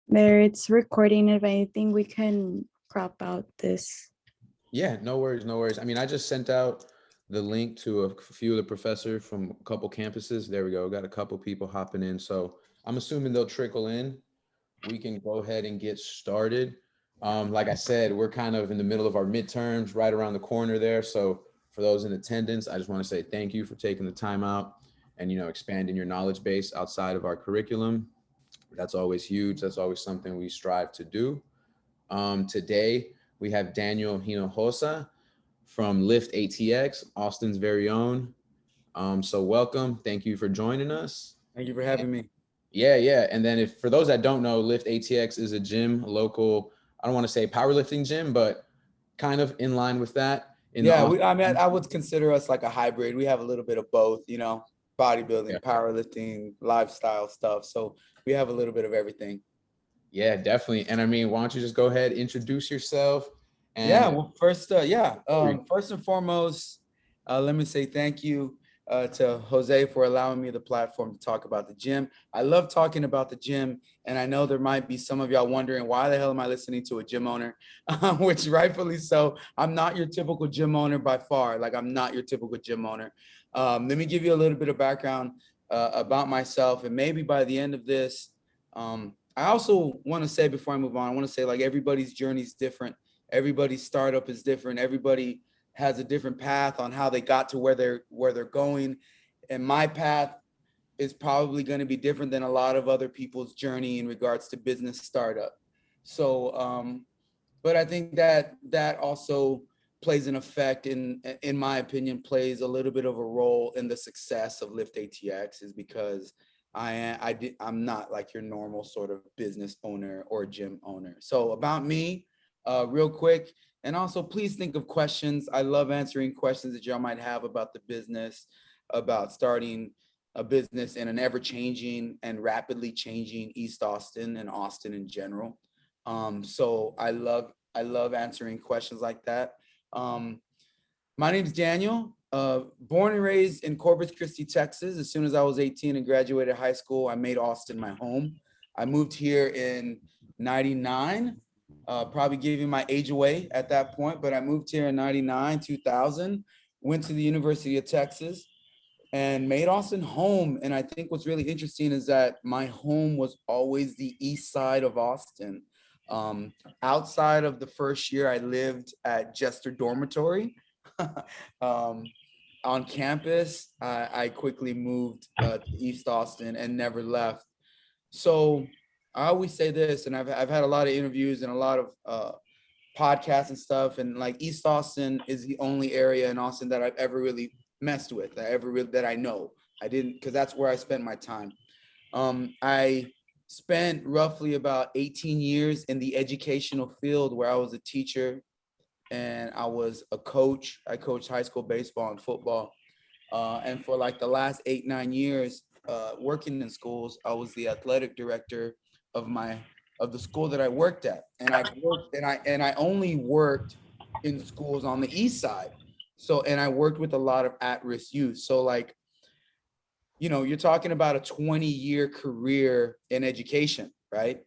There, it's recording. If anything, we can crop out this. Yeah, no worries, no worries. I mean, I just sent out the link to a few of the professors from a couple campuses. There we go. Got a couple people hopping in. So I'm assuming they'll trickle in. We can go ahead and get started. Like I said, we're kind of in the middle of our midterms, right around the corner there. So for those in attendance, I just want to say thank you for taking the time out and, expanding your knowledge base outside of our curriculum. That's always huge. That's always something we strive to do. Today, we have Daniel Hinojosa from Lift ATX, Austin's very own. So welcome. Thank you for joining us. Thank you for having me. Yeah, yeah. And then if for those that don't know, Lift ATX is a gym, a local, I don't want to say powerlifting gym, but kind of in line with that. I would consider us like a hybrid. We have a little bit of both, bodybuilding, powerlifting, lifestyle stuff. So we have a little bit of everything. Yeah, definitely. And I mean, why don't you just go ahead, introduce yourself? And first and foremost, let me say thank you to Jose for allowing me the platform to talk about the gym. I love talking about the gym, and I know there might be some of y'all wondering, why the hell am I listening to a gym owner? Which rightfully so. I'm not your typical gym owner by far. Like, I'm not your typical gym owner. Let me give you a little bit of background about myself, and maybe by the end of this, I also want to say, before I move on, I want to say, like, everybody's journey is different. Everybody's startup is different. Everybody has a different path on how they got to where they're going. And my path is probably going to be different than a lot of other people's journey in regards to business startup. So, but I think that also plays an effect in my opinion, plays a little bit of a role in the success of Lift ATX, is because I'm not like your normal sort of business owner or gym owner. So about me, real quick. And also, please think of questions. I love answering questions that y'all might have about the business, about starting a business in an ever-changing and rapidly changing East Austin and Austin in general. So I love answering questions like that. My name's Daniel. Born and raised in Corpus Christi, Texas. As soon as I was 18 and graduated high school, I made Austin my home. I moved here in '99. Probably giving my age away at that point, but I moved here in '99, 2000, went to the University of Texas and made Austin home. And I think what's really interesting is that my home was always the east side of Austin. Outside of the first year, I lived at Jester Dormitory. On campus, I quickly moved to East Austin and never left. So I always say this, and I've had a lot of interviews and a lot of podcasts and stuff, and like, East Austin is the only area in Austin that I've ever really messed with, that I know. I didn't, because that's where I spent my time. I spent roughly about 18 years in the educational field, where I was a teacher and I was a coach. I coached high school baseball and football. And for like the last 8-9 years, working in schools, I was the athletic director of the school that I worked at. And I only worked in schools on the east side. So, and I worked with a lot of at-risk youth. So, like, you're talking about a 20-year career in education, right?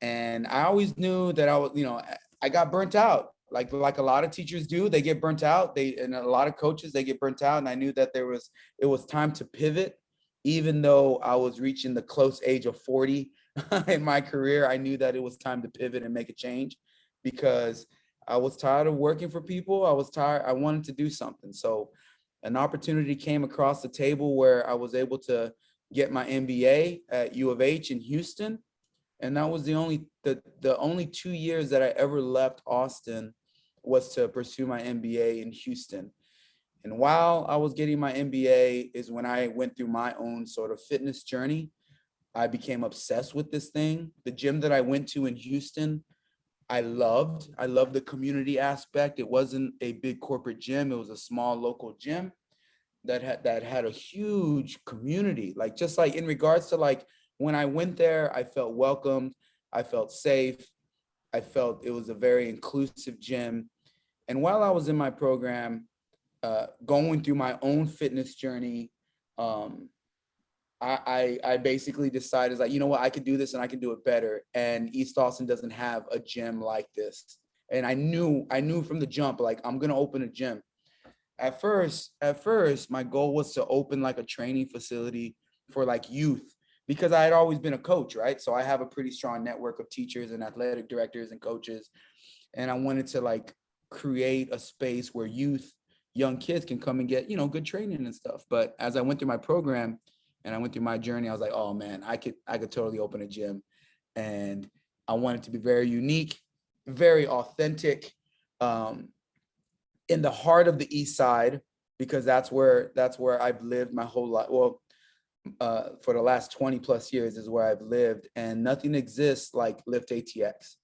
And I always knew that I got burnt out. Like a lot of teachers do, they get burnt out. And a lot of coaches, they get burnt out. And I knew that it was time to pivot. Even though I was reaching the close age of 40 in my career, I knew that it was time to pivot and make a change, because I was tired of working for people. I was tired. I wanted to do something. So an opportunity came across the table where I was able to get my MBA at U of H in Houston. And that was the only 2 years that I ever left Austin, was to pursue my MBA in Houston. And while I was getting my MBA is when I went through my own sort of fitness journey. I became obsessed with this thing. The gym that I went to in Houston, I loved the community aspect. It wasn't a big corporate gym. It was a small local gym that had a huge community. Like, just like in regards to, like, when I went there, I felt welcomed. I felt safe. I felt it was a very inclusive gym. And while I was in my program, going through my own fitness journey, I basically decided, like, you know what, I could do this and I can do it better. And East Austin doesn't have a gym like this. And I knew from the jump, like, I'm gonna open a gym. At first, my goal was to open like a training facility for like youth, because I had always been a coach, right? So I have a pretty strong network of teachers and athletic directors and coaches. And I wanted to like create a space where young kids can come and get, good training and stuff. But as I went through my program and I went through my journey, I was like, oh man, I could totally open a gym. And I want it to be very unique, very authentic, in the heart of the East Side, because that's where I've lived my whole life. Well, for the last 20 plus years is where I've lived, and nothing exists like Lift ATX.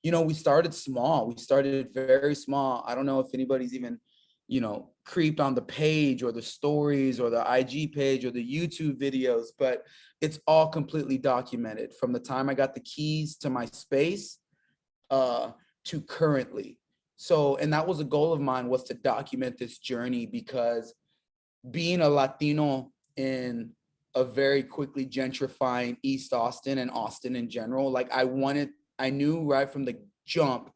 We started small. We started very small. I don't know if anybody's even, creeped on the page or the stories or the IG page or the YouTube videos, but it's all completely documented from the time I got the keys to my space to currently. So, and that was a goal of mine, was to document this journey, because being a Latino in a very quickly gentrifying East Austin and Austin in general, like I knew right from the jump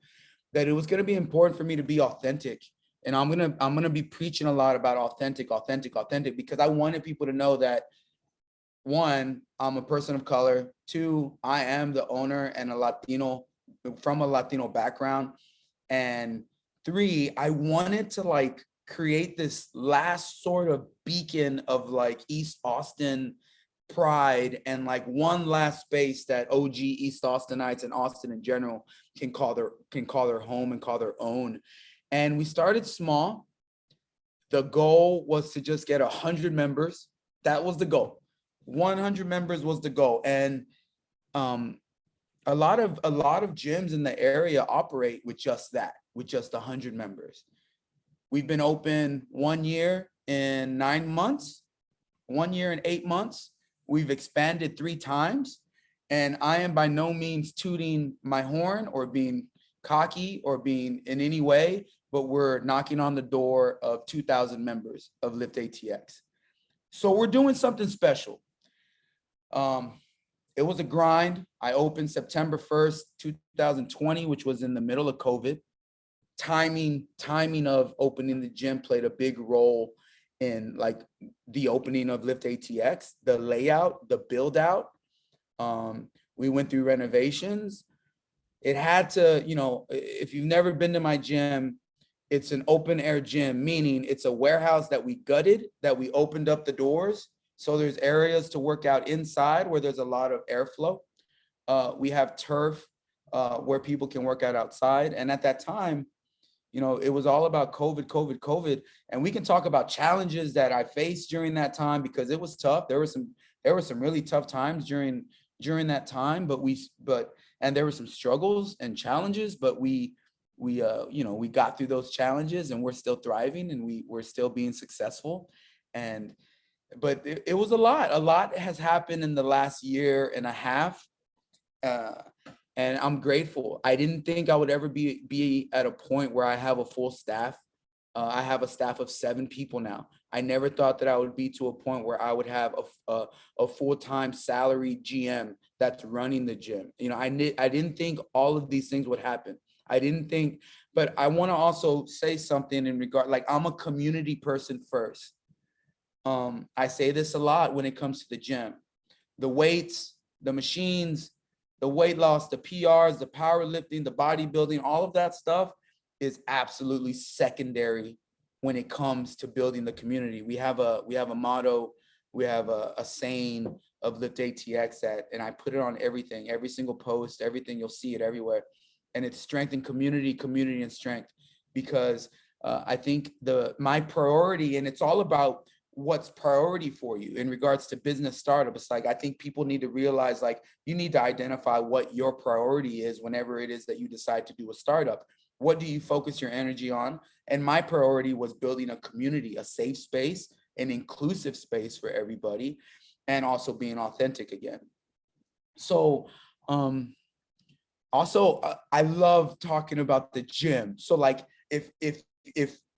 that it was going to be important for me to be authentic. And I'm going to be preaching a lot about authentic, because I wanted people to know that, one, I'm a person of color. Two, I am the owner and a Latino, from a Latino background. And three, I wanted to like create this last sort of beacon of like East Austin pride, and like one last space that OG East Austinites and Austin in general can call their home and call their own. And we started small. The goal was to just get 100 members. That was the goal. 100 members was the goal. And a lot of gyms in the area operate with just that, with just 100 members. We've been open 1 year and 9 months, 1 year and 8 months. We've expanded 3 times, and I am by no means tooting my horn or being cocky or being in any way, but we're knocking on the door of 2,000 members of Lift ATX. So we're doing something special. It was a grind. I opened September 1st, 2020, which was in the middle of COVID. Timing of opening the gym played a big role in like the opening of Lift ATX, the layout, the build out. We went through renovations. It had to, if you've never been to my gym, it's an open air gym, meaning it's a warehouse that we gutted, that we opened up the doors. So there's areas to work out inside where there's a lot of airflow. We have turf where people can work out outside. And at that time, it was all about COVID. And we can talk about challenges that I faced during that time, because it was tough. There were some really tough times during that time, and there were some struggles and challenges, but we got through those challenges, and we're still thriving, and we're still being successful. But it was a lot has happened in the last year and a half. And I'm grateful. I didn't think I would ever be at a point where I have a full staff. I have a staff of 7 people now. I never thought that I would be to a point where I would have a full-time salary GM that's running the gym. I didn't think all of these things would happen. I didn't think, but I want to also say something in regard, like, I'm a community person first. I say this a lot when it comes to the gym. The weights, the machines, the weight loss, the PRs, the powerlifting, the bodybuilding, all of that stuff is absolutely secondary when it comes to building the community. We have a motto, we have a saying of Lift ATX and I put it on everything, every single post, everything, you'll see it everywhere. And it's strength and community and strength, because I think my priority, and it's all about what's priority for you in regards to business startup. It's like, I think people need to realize, like, you need to identify what your priority is whenever it is that you decide to do a startup. What do you focus your energy on? And my priority was building a community, a safe space, an inclusive space for everybody, and also being authentic again. So also I love talking about the gym. So like if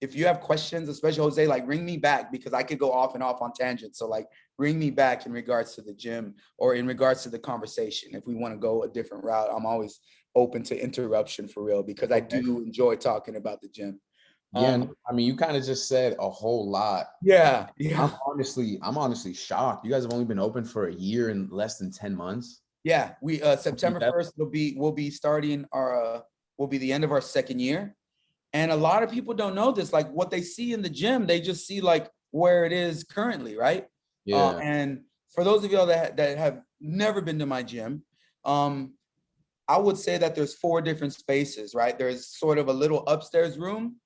if you have questions, especially Jose, like ring me back, because I could go off and off on tangents. So like ring me back in regards to the gym or in regards to the conversation. If we want to go a different route, I'm always open to interruption for real, because I do enjoy talking about the gym. Yeah, I mean, you kind of just said a whole lot. Yeah. I'm honestly shocked. You guys have only been open for a year and less than 10 months. Yeah, we September 1st we'll be starting our will be the end of our second year. And a lot of people don't know this. Like what they see in the gym, they just see like where it is currently, right? Yeah. And for those of y'all that have never been to my gym, I would say that there's 4 different spaces, right? There's sort of a little upstairs room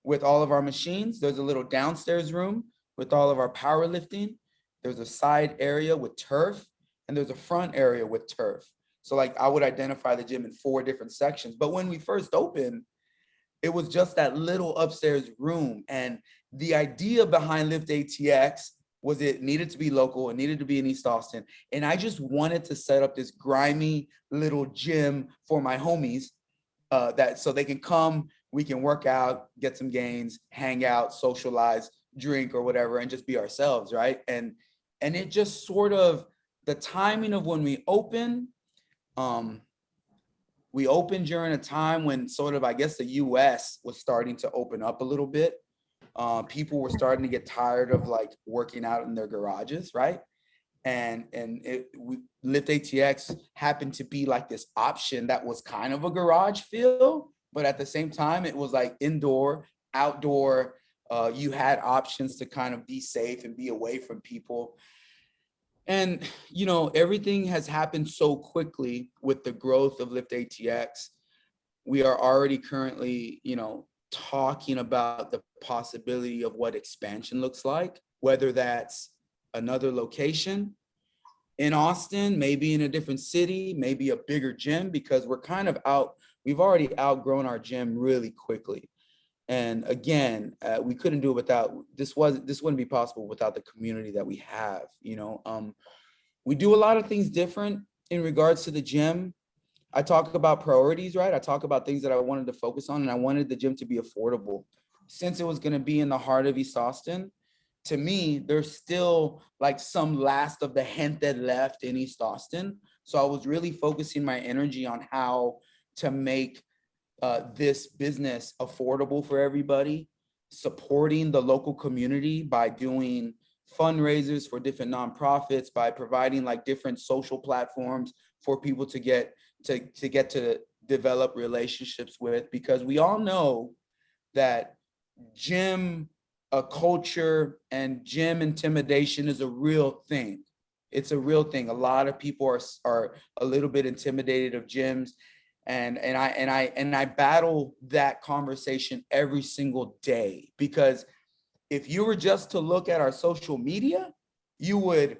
with all of our machines. There's a little downstairs room with all of our powerlifting. There's a side area with turf, and there's a front area with turf. So like I would identify the gym in 4 different sections. But when we first opened, it was just that little upstairs room. And the idea behind Lift ATX was it needed to be local, it needed to be in East Austin. And I just wanted to set up this grimy little gym for my homies that so they can come, we can work out, get some gains, hang out, socialize, drink or whatever, and just be ourselves, right? And it just sort of, the timing of when we open, we opened during a time when sort of, I guess the US was starting to open up a little bit. People were starting to get tired of like working out in their garages, right? And Lift ATX happened to be like this option that was kind of a garage feel, but at the same time, it was like indoor, outdoor. You had options to kind of be safe and be away from people. And, you know, everything has happened so quickly with the growth of Lift ATX. We are already currently, you know, talking about the possibility of what expansion looks like, whether that's another location in Austin, maybe in a different city, maybe a bigger gym, because we're kind of we've already outgrown our gym really quickly. And again, we couldn't do it without, this wouldn't be possible without the community that we have, you know. We do a lot of things different in regards to the gym. I talk about priorities, right? I talk about things that I wanted to focus on, and I wanted the gym to be affordable. Since it was going to be in the heart of East Austin, to me, there's still like some last of the gente left in East Austin. So I was really focusing my energy on how to make this business affordable for everybody, supporting the local community by doing fundraisers for different nonprofits, by providing like different social platforms for people to get to develop relationships with, because we all know that gym culture and gym intimidation is a real thing. It's a real thing. A lot of people are a little bit intimidated of gyms. And I battle that conversation every single day, because if you were just to look at our social media, you would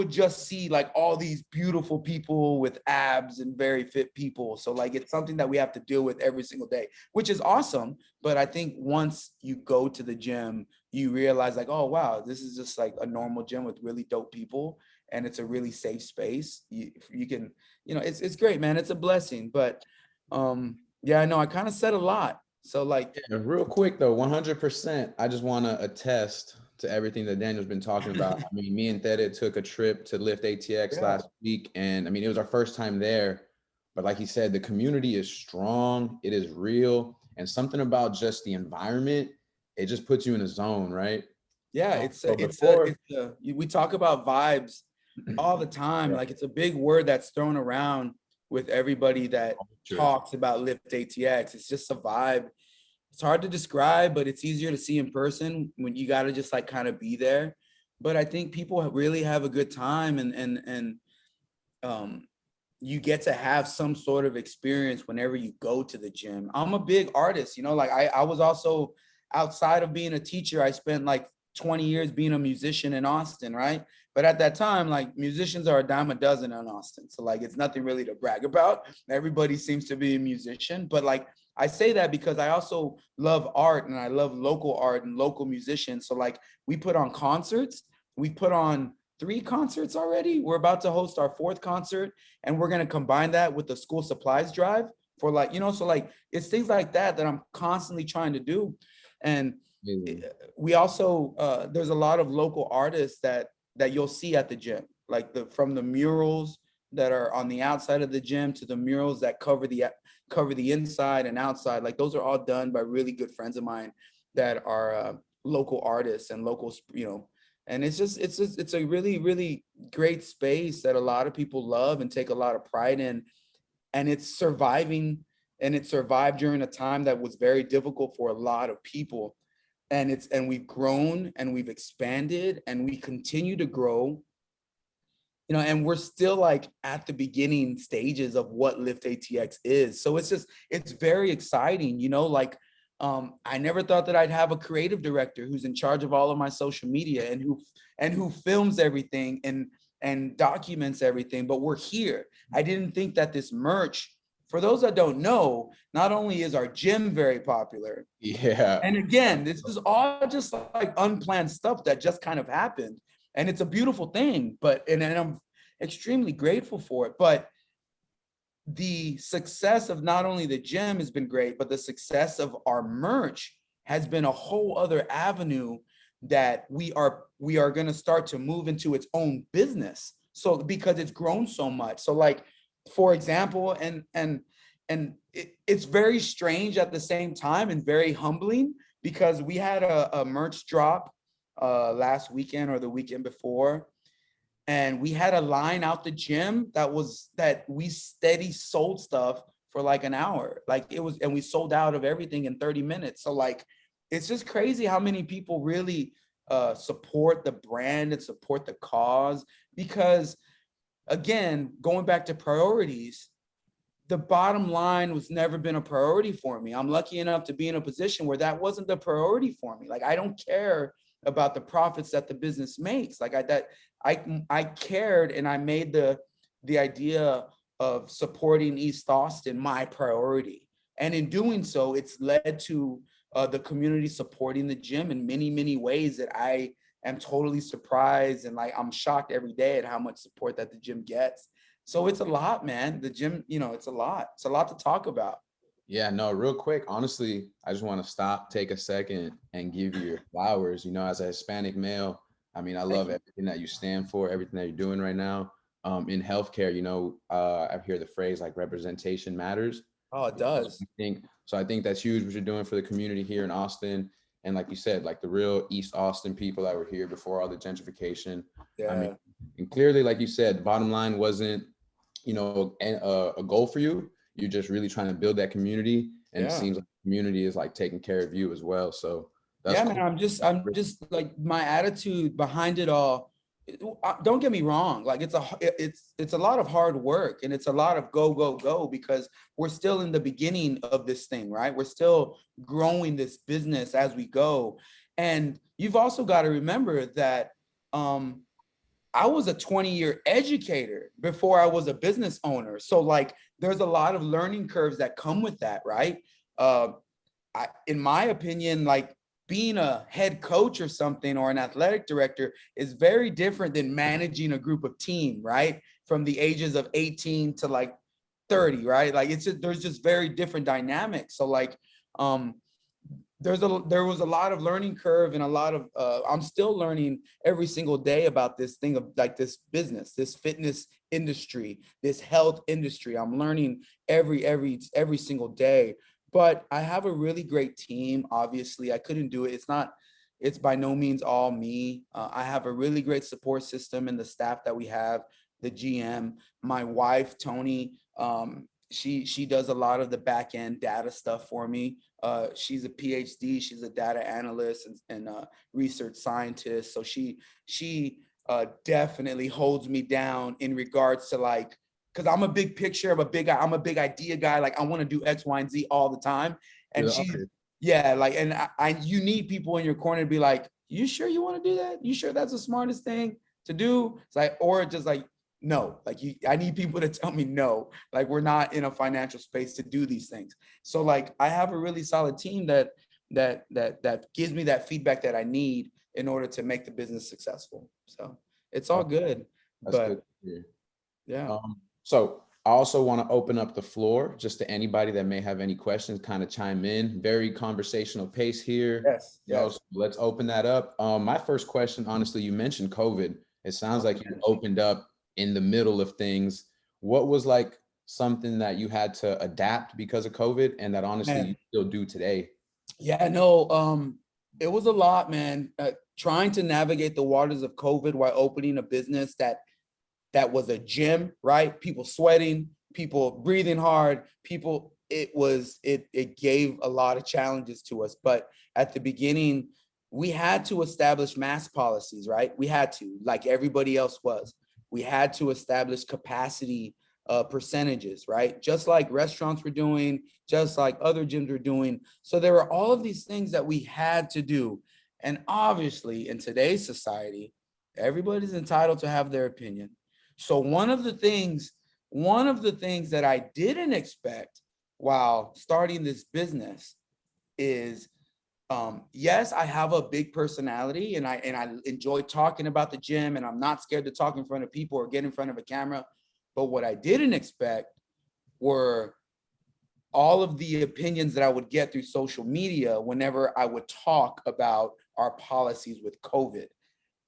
just see like all these beautiful people with abs and very fit people. So like it's something that we have to deal with every single day, which is awesome. But I think once you go to the gym, you realize like, oh wow, this is just like a normal gym with really dope people, and it's a really safe space. You can, you know, it's great, man. It's a blessing. But yeah, I know I kind of said a lot. So like, yeah, real quick though, 100%. I just want to attest to everything that Daniel's been talking about. I mean, me and Theta took a trip to Lift ATX last week, and I mean, it was our first time there. But like he said, the community is strong, it is real, and something about just the environment, it just puts you in a zone, right? Yeah, we talk about vibes all the time. Like it's a big word that's thrown around with everybody that talks about Lift ATX. It's just a vibe. It's hard to describe, but it's easier to see in person when you got to just like kind of be there. But I think people really have a good time, and you get to have some sort of experience whenever you go to the gym. I'm a big artist, you know, like I was also, outside of being a teacher, I spent like 20 years being a musician in Austin, right? But at that time, like musicians are a dime a dozen in Austin. So like, it's nothing really to brag about. Everybody seems to be a musician, but like, I say that because I also love art, and I love local art and local musicians. So like we put on concerts, we put on 3 concerts already. We're about to host our 4th concert, and we're going to combine that with the school supplies drive for like, you know, so like it's things like that that I'm constantly trying to do. And Amazing. we also, there's a lot of local artists that you'll see at the gym, like from the murals that are on the outside of the gym to the murals that cover the inside and outside. Like those are all done by really good friends of mine that are local artists and local, and it's a really, really great space that a lot of people love and take a lot of pride in. And it's surviving, and it survived during a time that was very difficult for a lot of people. And we've grown and we've expanded and we continue to grow, and we're still like at the beginning stages of what Lift ATX is. So it's very exciting, like, I never thought that I'd have a creative director who's in charge of all of my social media and who films everything and documents everything, but we're here. I didn't think that this merch, for those that don't know, not only is our gym very popular, Yeah. and again, this is all just like unplanned stuff that just kind of happened. And it's a beautiful thing, and I'm extremely grateful for it. But the success of not only the gym has been great, but the success of our merch has been a whole other avenue that we are going to start to move into its own business. So because it's grown so much. So like, for example, and it's very strange at the same time and very humbling, because we had a merch drop last weekend or the weekend before, and we had a line out the gym that we steady sold stuff for like an hour. Like and we sold out of everything in 30 minutes. So like, it's just crazy how many people really support the brand and support the cause. Because again, going back to priorities, the bottom line was never been a priority for me. I'm lucky enough to be in a position where that wasn't the priority for me. Like, I don't care about the profits that the business makes. Like I cared, and I made the idea of supporting East Austin my priority. And in doing so, it's led to the community supporting the gym in many, many ways that I am totally surprised, and like I'm shocked every day at how much support that the gym gets. So it's a lot, man. The gym, it's a lot. It's a lot to talk about. Yeah, no, real quick. Honestly, I just want to stop, take a second, and give you your flowers. As a Hispanic male, I mean, I love everything that you stand for, everything that you're doing right now. In healthcare, I hear the phrase like representation matters. Oh, it does. I think that's huge what you're doing for the community here in Austin. And like you said, like the real East Austin people that were here before all the gentrification. Yeah. I mean, and clearly, like you said, the bottom line wasn't, a goal for you. You're just really trying to build that community, and it seems like the community is like taking care of you as well. So that's cool. Man, I'm just like, my attitude behind it all. Don't get me wrong. Like it's a lot of hard work, and it's a lot of go, because we're still in the beginning of this thing, right? We're still growing this business as we go. And you've also got to remember that, I was a 20-year educator before I was a business owner. So like, there's a lot of learning curves that come with that, right? In my opinion, like being a head coach or something, or an athletic director, is very different than managing a group of team, right? From the ages of 18 to like 30, right? Like there's just very different dynamics. So like, there was a lot of learning curve, and a lot of I'm still learning every single day about this thing of like this business, this fitness industry, this health industry. I'm learning every single day. But I have a really great team. Obviously, I couldn't do it. It's by no means all me. I have a really great support system in the staff that we have, the GM, my wife, Tony. She does a lot of the back end data stuff for me. She's a PhD. She's a data analyst and research scientist. So she definitely holds me down in regards to like, because I'm a big picture of I'm a big idea guy. Like I want to do X, Y, and Z all the time. And you need people in your corner to be like, you sure you want to do that? You sure that's the smartest thing to do? It's like, or just like, no, like I need people to tell me no, like we're not in a financial space to do these things. So like, I have a really solid team that gives me that feedback that I need in order to make the business successful. So it's all good. That's but good to hear. yeah. So I also want to open up the floor just to anybody that may have any questions, kind of chime in. Very conversational pace here. Yes. You know, Yes. so let's open that up. My first question, honestly, you mentioned COVID. It sounds like you opened up in the middle of things. What was like something that you had to adapt because of COVID and that honestly you still do today? Yeah, no, it was a lot, man. Trying to navigate the waters of COVID while opening a business that was a gym, right? People sweating, people breathing hard, people, it gave a lot of challenges to us. But at the beginning, we had to establish mask policies, right? We had to, like everybody else was. We had to establish capacity percentages, right? Just like restaurants were doing, just like other gyms were doing. So there were all of these things that we had to do. And obviously in today's society, everybody's entitled to have their opinion. So one of the things that I didn't expect while starting this business is, yes, I have a big personality and I enjoy talking about the gym and I'm not scared to talk in front of people or get in front of a camera. But what I didn't expect were all of the opinions that I would get through social media whenever I would talk about our policies with COVID.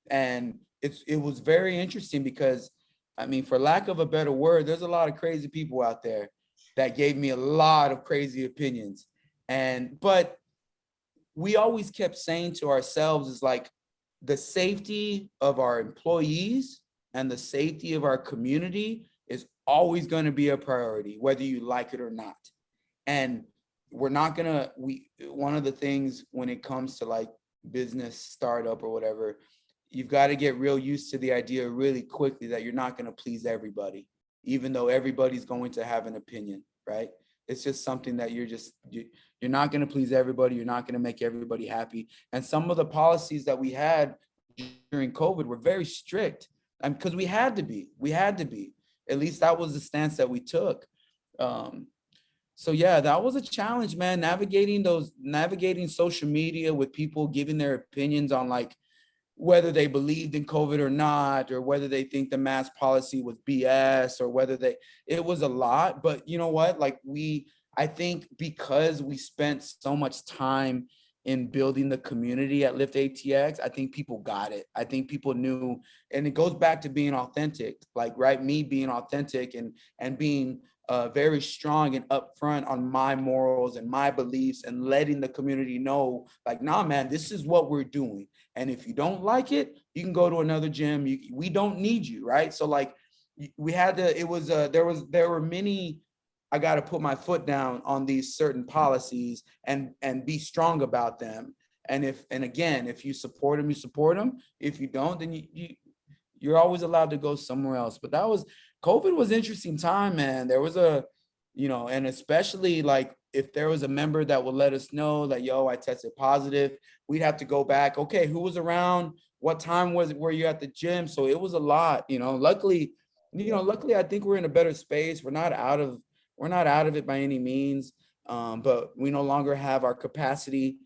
And it was very interesting because, I mean, for lack of a better word, there's a lot of crazy people out there that gave me a lot of crazy opinions. But we always kept saying to ourselves is like, the safety of our employees and the safety of our community is always going to be a priority, whether you like it or not. And we're not gonna, one of the things when it comes to like business startup or whatever, you've got to get real used to the idea really quickly that you're not going to please everybody, even though everybody's going to have an opinion, right? It's just something that you're not going to please everybody. You're not going to make everybody happy. And some of the policies that we had during COVID were very strict, because we had to be. At least that was the stance that we took. So yeah, that was a challenge, man. Navigating social media with people giving their opinions on like whether they believed in COVID or not, or whether they think the mask policy was BS, or whether it was a lot. But you know what? Like I think because we spent so much time in building the community at Lift ATX, I think people got it. I think people knew, and it goes back to being authentic, like, right? Me being authentic and being very strong and upfront on my morals and my beliefs, and letting the community know, like, nah, man, this is what we're doing. And if you don't like it, you can go to another gym. We don't need you, right? So like, we had to. It was there were many. I got to put my foot down on these certain policies and be strong about them. And again, if you support them, you support them. If you don't, then you're always allowed to go somewhere else. But COVID was interesting time, man. There was and especially like if there was a member that would let us know that, yo, I tested positive, we'd have to go back. Okay, who was around? What time were you at the gym? So it was a lot, luckily, I think we're in a better space. We're not out of it by any means. But we no longer have our capacity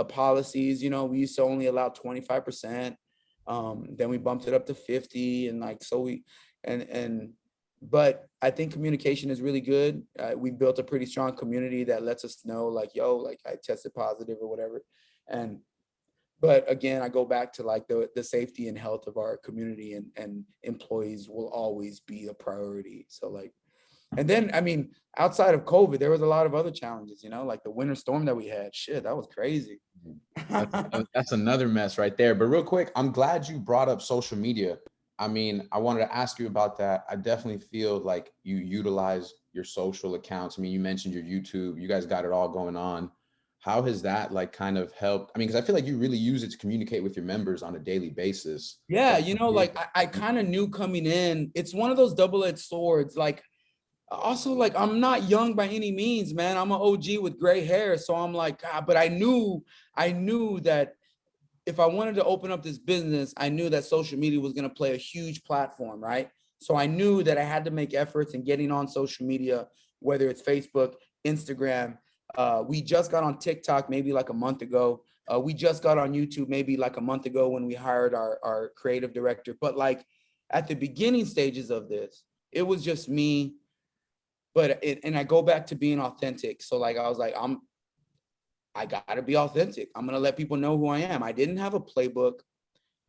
policies. We used to only allow 25%. Then we bumped it up to 50, and like, so but I think communication is really good. We built a pretty strong community that lets us know, like, yo, like I tested positive or whatever. But again, I go back to like the safety and health of our community and employees will always be a priority. So like, and then, I mean, outside of COVID, there was a lot of other challenges, like the winter storm that we had. Shit, that was crazy. That's another mess right there. But real quick, I'm glad you brought up social media. I mean, I wanted to ask you about that. I definitely feel like you utilize your social accounts. I mean, you mentioned your YouTube, you guys got it all going on. How has that like kind of helped? I mean, because I feel like you really use it to communicate with your members on a daily basis. Yeah, like I kind of knew coming in, it's one of those double-edged swords. Like, also, like, I'm not young by any means, man. I'm an OG with gray hair. So I'm like, God, but I knew that if I wanted to open up this business, I knew that social media was going to play a huge platform, right? So I knew that I had to make efforts in getting on social media, whether it's Facebook, Instagram. We just got on TikTok maybe like a month ago. We just got on YouTube maybe like a month ago when we hired our creative director. But like at the beginning stages of this, it was just me and I go back to being authentic. So like, I was like, I gotta be authentic. I'm gonna let people know who I am. I didn't have a playbook.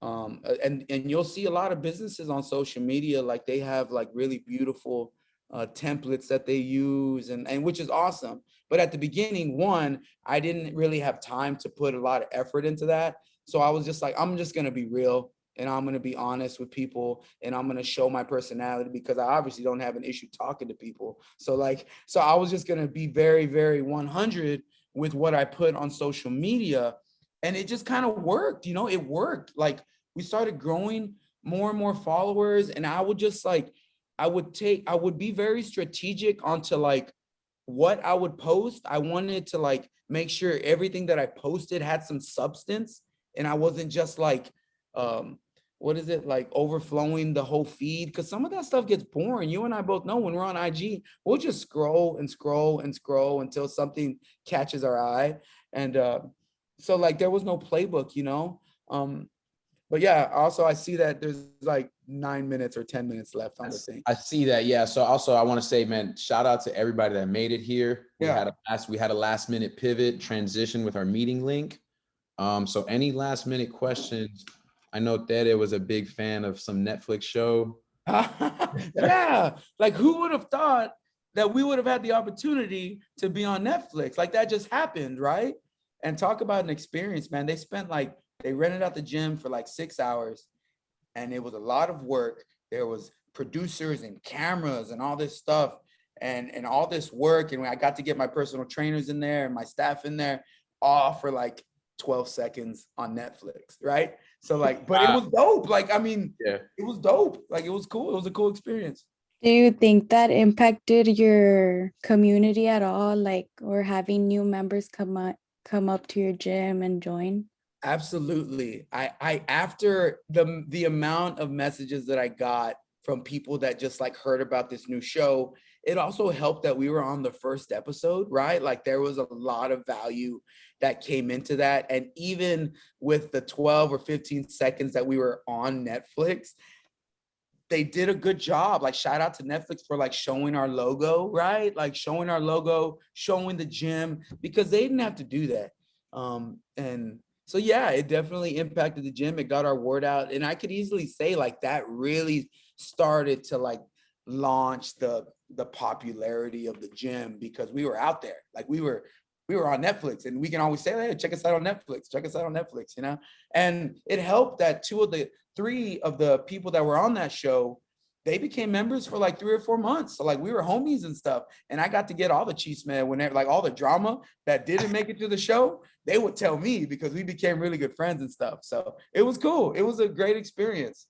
And you'll see a lot of businesses on social media, like they have like really beautiful templates that they use, and which is awesome. But at the beginning, one, I didn't really have time to put a lot of effort into that. So I was just like, I'm just gonna be real, and I'm gonna be honest with people, and I'm gonna show my personality, because I obviously don't have an issue talking to people. So like, so I was just gonna be very, very 100 with what I put on social media. And it just kind of worked, it worked. Like, we started growing more and more followers, and I would just like, I would be very strategic onto like what I would post. I wanted to like make sure everything that I posted had some substance, and I wasn't just like, what is it, like overflowing the whole feed, because some of that stuff gets boring. You and I both know when we're on IG, we'll just scroll and scroll and scroll until something catches our eye. And so like, there was no playbook, but yeah, also I see that there's like 9 minutes or 10 minutes left on the thing. I see that. Yeah. So also I want to say, man, shout out to everybody that made it here. We Yeah. had a last minute pivot transition with our meeting link. So any last minute questions? I know Tere was a big fan of some Netflix show. Yeah, like who would have thought that we would have had the opportunity to be on Netflix? Like, that just happened, right? And talk about an experience, man. They rented out the gym for like 6 hours, and it was a lot of work. There was producers and cameras and all this stuff, and all this work. And I got to get my personal trainers in there and my staff in there, all for like 12 seconds on Netflix, right? So like, but it was dope. Like, I mean, Yeah. it was dope. Like, it was cool. It was a cool experience. Do you think that impacted your community at all? Like, or having new members come up to your gym and join? Absolutely. I after the amount of messages that I got from people that just like heard about this new show, it also helped that we were on the first episode, right? Like, there was a lot of value that came into that. And even with the 12 or 15 seconds that we were on Netflix, they did a good job. Like, shout out to Netflix for like showing our logo, right? Like showing our logo, showing the gym, because they didn't have to do that. And so, yeah, it definitely impacted the gym. It got our word out. And I could easily say like that really started to like launch the popularity of the gym, because we were out there. Like, we were on Netflix, and we can always say, hey, check us out on Netflix, and it helped that three of the people that were on that show, they became members for like 3 or 4 months. So like, we were homies and stuff. And I got to get all the cheese, man, whenever, like all the drama that didn't make it to the show, they would tell me, because we became really good friends and stuff. So it was cool. It was a great experience.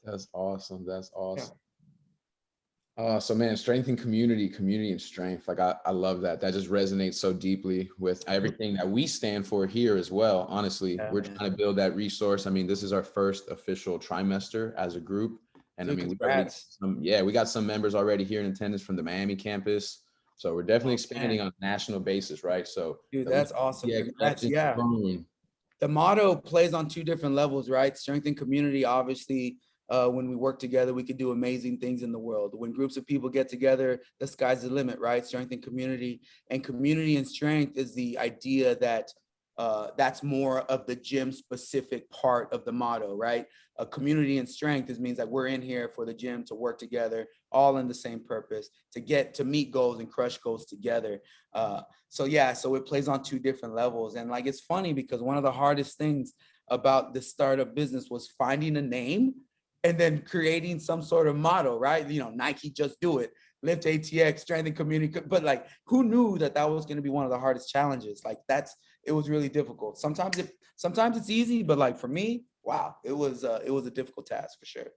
That's awesome. That's awesome. Yeah. So man, strength and community and strength. Like I love that. That just resonates so deeply with everything that we stand for here as well. Honestly, we're trying to build that resource. I mean, this is our first official trimester as a group. And Dude, I mean, congrats. we got some members already here in attendance from the Miami campus. So we're definitely expanding on a national basis, right? So dude, that's awesome. Yeah, Congrats. Yeah. growing. The motto plays on 2 different levels, right? Strength and community, obviously. When we work together, we can do amazing things in the world. When groups of people get together, the sky's the limit, right? Strength and community. And community and strength is the idea that that's more of the gym specific part of the motto, right? A community and strength means that we're in here for the gym to work together, all in the same purpose, to meet goals and crush goals together. So it plays on 2 different levels. And like, it's funny because one of the hardest things about the startup business was finding a name and then creating some sort of motto, right? Nike, just do it. Lift ATX, strength and community. But like, who knew that was going to be one of the hardest challenges? Like, it was really difficult. Sometimes it's easy, but like for me, wow, it was a difficult task for sure.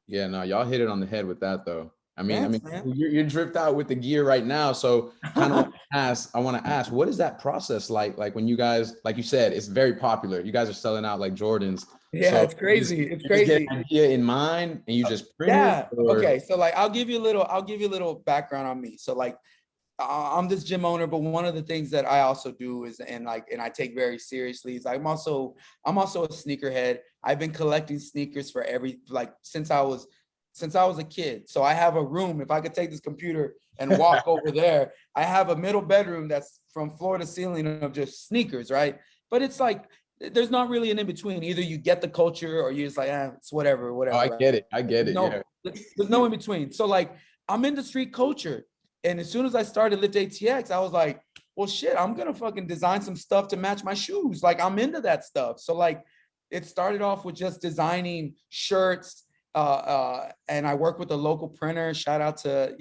Yeah, no, y'all hit it on the head with that though. Thanks, you're dripped out with the gear right now. So kind of I want to ask, what is that process like? Like when you guys, like you said, it's very popular. You guys are selling out like Jordans. Yeah, so it's crazy. It's you crazy. just get an idea in mind and you just print Yeah. it. Or... Okay. So like, I'll give you a little background on me. So like, I'm this gym owner, but one of the things that I also do is, and I take very seriously, is I'm also a sneakerhead. I've been collecting sneakers since I was since I was a kid. So I have a room. If I could take this computer and walk over there, I have a middle bedroom that's from floor to ceiling of just sneakers, right? But it's like, there's not really an in-between. Either you get the culture or you're just like, it's whatever, Oh, whatever. I right? get it. I get it. No, there's no in-between. So like, I'm into street culture. And as soon as I started Lift ATX, I was like, well, shit, I'm gonna fucking design some stuff to match my shoes. Like, I'm into that stuff. So like, it started off with just designing shirts, and I work with a local printer. Shout out to,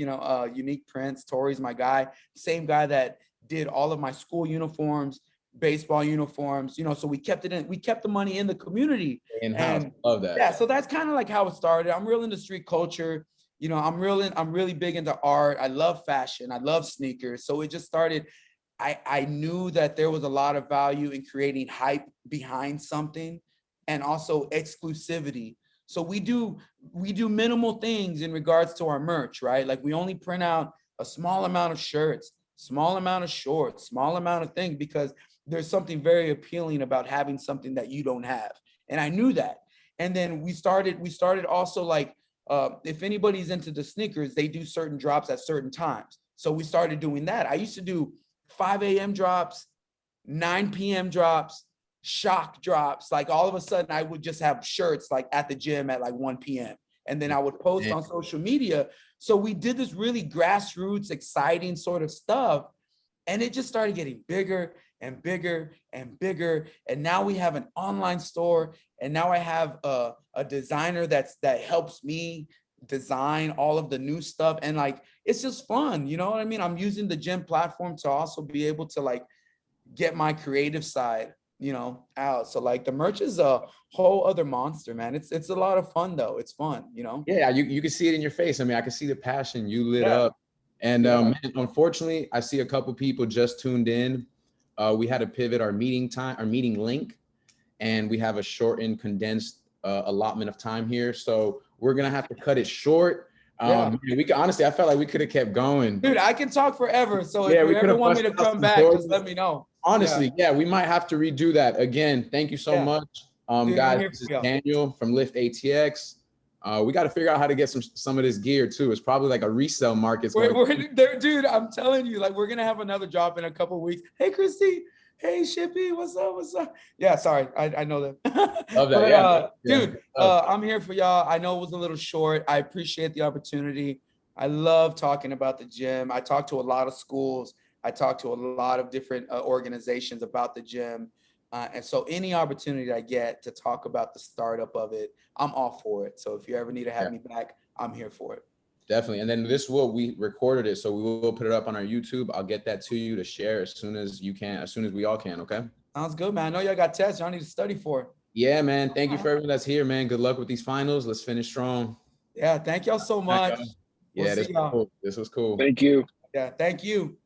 Unique Prints. Tori's my guy, same guy that did all of my school uniforms, baseball uniforms, so we kept the money in the community. In-house. And Love that. yeah, so that's kind of like how it started. I'm real into street culture. I'm really big into art. I love fashion. I love sneakers. So it just started. I knew that there was a lot of value in creating hype behind something, and also exclusivity. So we do minimal things in regards to our merch, right? Like, we only print out a small amount of shirts, small amount of shorts, small amount of things, because there's something very appealing about having something that you don't have. And I knew that. And then we started also, like, if anybody's into the sneakers, they do certain drops at certain times. So we started doing that. I used to do 5 a.m. drops, 9 p.m. drops, shock drops. Like, all of a sudden I would just have shirts like at the gym at like 1 p.m. And then I would post on social media. So we did this really grassroots, exciting sort of stuff. And it just started getting bigger and bigger and bigger. And now we have an online store. And now I have a designer that helps me design all of the new stuff. And like, it's just fun. You know what I mean? I'm using the gym platform to also be able to like get my creative side, out. So like, the merch is a whole other monster, man. It's a lot of fun though. It's fun, Yeah, you can see it in your face. I mean, I can see the passion you lit Yeah. up. And Yeah. man, unfortunately, I see a couple people just tuned in. We had to pivot our meeting link, and we have a shortened, condensed allotment of time here. So we're gonna have to cut it short. Yeah. We could honestly, I felt like we could have kept going. Dude, I can talk forever. So Yeah, if we you could ever have want me to busted out come some back, Jordans. just let me know. Honestly, yeah, we might have to redo that again. Thank you so Yeah. much. Dude, I'm Guys, here this for is y'all. Daniel from Lift ATX. We got to figure out how to get some of this gear too. It's probably like a resale market. We're there, dude. I'm telling you, like, we're gonna have another drop in a couple of weeks. Hey, Christy. Hey, Shippy. What's up? What's up? Yeah, sorry, I know that. Love that. But, Yeah, dude, I'm here for y'all. I know it was a little short. I appreciate the opportunity. I love talking about the gym. I talk to a lot of schools. I talk to a lot of different organizations about the gym. And so any opportunity I get to talk about the startup of it, I'm all for it. So if you ever need to have me back, I'm here for it. Definitely. And then we recorded it, so we will put it up on our YouTube. I'll get that to you to share as soon as you can, as soon as we all can. Okay. Sounds good, man. I know y'all got tests. Y'all need to study for it. Yeah, man. Thank you for everyone that's here, man. Good luck with these finals. Let's finish strong. Yeah. Thank y'all so much. Yeah, We'll see y'all. this was cool. Thank you. Yeah. Thank you.